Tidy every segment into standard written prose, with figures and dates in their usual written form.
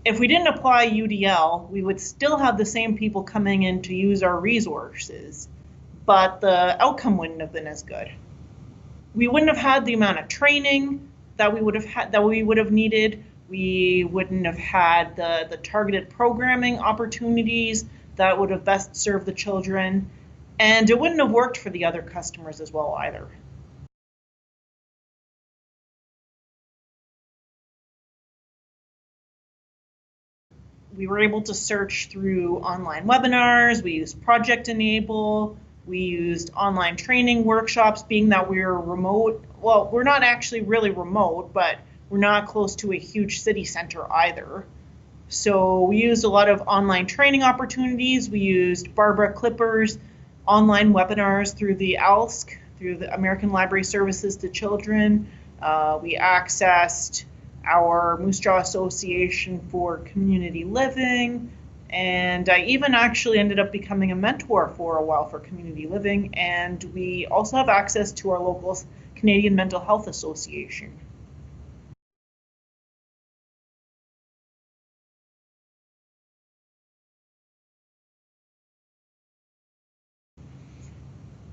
If we didn't apply UDL, we would still have the same people coming in to use our resources, but the outcome wouldn't have been as good. We wouldn't have had the amount of training that we would have needed. We wouldn't have had the targeted programming opportunities that would have best served the children, and it wouldn't have worked for the other customers as well either. We were able to search through online webinars, we used Project Enable, we used online training workshops, being that we're remote. Well, we're not actually really remote, but we're not close to a huge city center either. So we used a lot of online training opportunities. We used Barbara Clipper's online webinars through the ALSC, through the American Library Services to Children. We accessed our Moose Jaw Association for Community Living, and I even actually ended up becoming a mentor for a while for community living, and we also have access to our local Canadian Mental Health Association.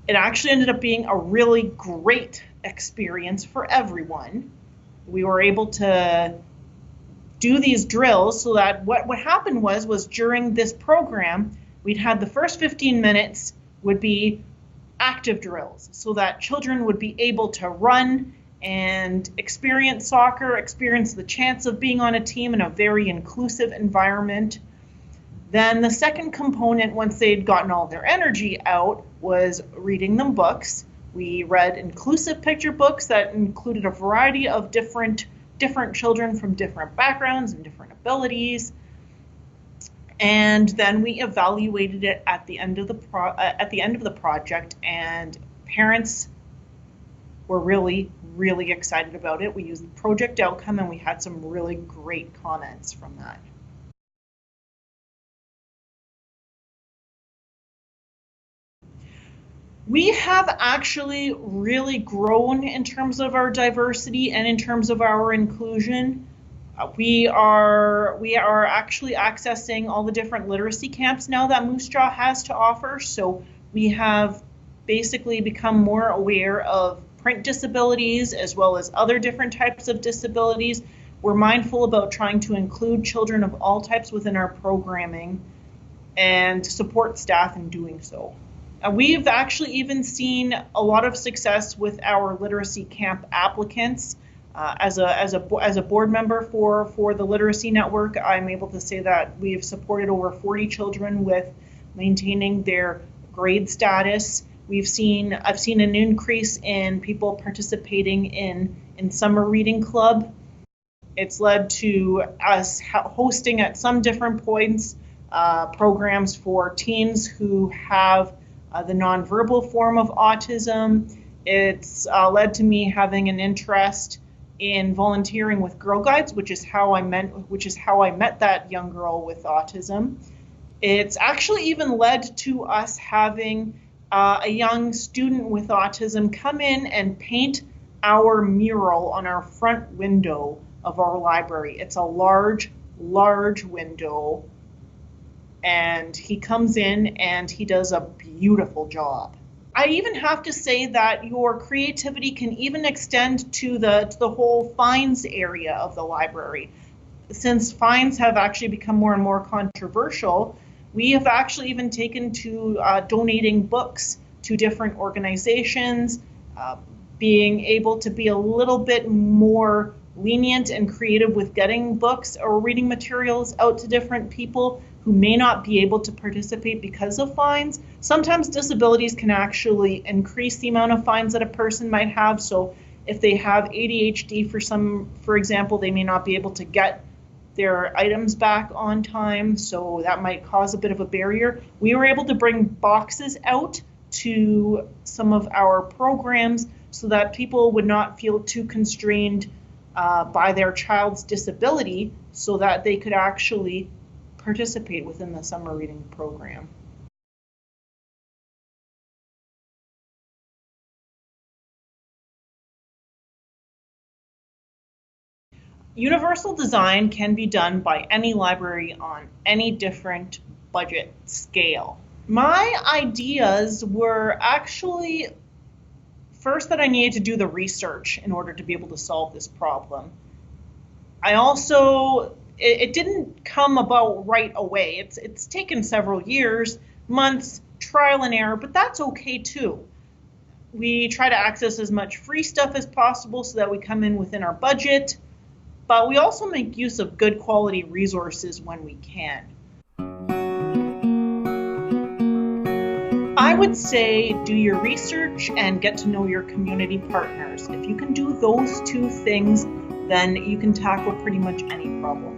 It actually ended up being a really great experience for everyone. We were able to do these drills so that what happened was during this program, we'd had the first 15 minutes would be active drills so that children would be able to run and experience soccer, experience the chance of being on a team in a very inclusive environment. Then the second component, once they'd gotten all their energy out, was reading them books. We read inclusive picture books that included a variety of different children from different backgrounds and different abilities. And then we evaluated it at the end of the project, and parents were really, really excited about it. We used the project outcome, and we had some really great comments from that. We have actually really grown in terms of our diversity and in terms of our inclusion. We are actually accessing all the different literacy camps now that Moose Jaw has to offer. So we have basically become more aware of print disabilities as well as other different types of disabilities. We're mindful about trying to include children of all types within our programming and support staff in doing so. We've actually even seen a lot of success with our literacy camp applicants. As a board member for the Literacy Network, I'm able to say that we've supported over 40 children with maintaining their grade status. I've seen an increase in people participating in summer reading club. It's led to us hosting at some different points programs for teens who have the nonverbal form of autism. It's led to me having an interest in volunteering with Girl Guides, which is how I met that young girl with autism. It's actually even led to us having a young student with autism come in and paint our mural on our front window of our library. It's a large, large window, and he comes in and he does a beautiful job. I even have to say that your creativity can even extend to the whole fines area of the library. Since fines have actually become more and more controversial, we have actually even taken to donating books to different organizations, being able to be a little bit more lenient and creative with getting books or reading materials out to different people who may not be able to participate because of fines. Sometimes disabilities can actually increase the amount of fines that a person might have. So if they have ADHD for example, they may not be able to get their items back on time, so that might cause a bit of a barrier. We were able to bring boxes out to some of our programs so that people would not feel too constrained by their child's disability, so that they could actually participate within the summer reading program. Universal design can be done by any library on any different budget scale. My ideas were actually first that I needed to do the research in order to be able to solve this problem. I also, it didn't come about right away. It's taken several years, months, trial and error, but that's okay too. We try to access as much free stuff as possible so that we come in within our budget, but we also make use of good quality resources when we can. I would say do your research and get to know your community partners. If you can do those two things, then you can tackle pretty much any problem.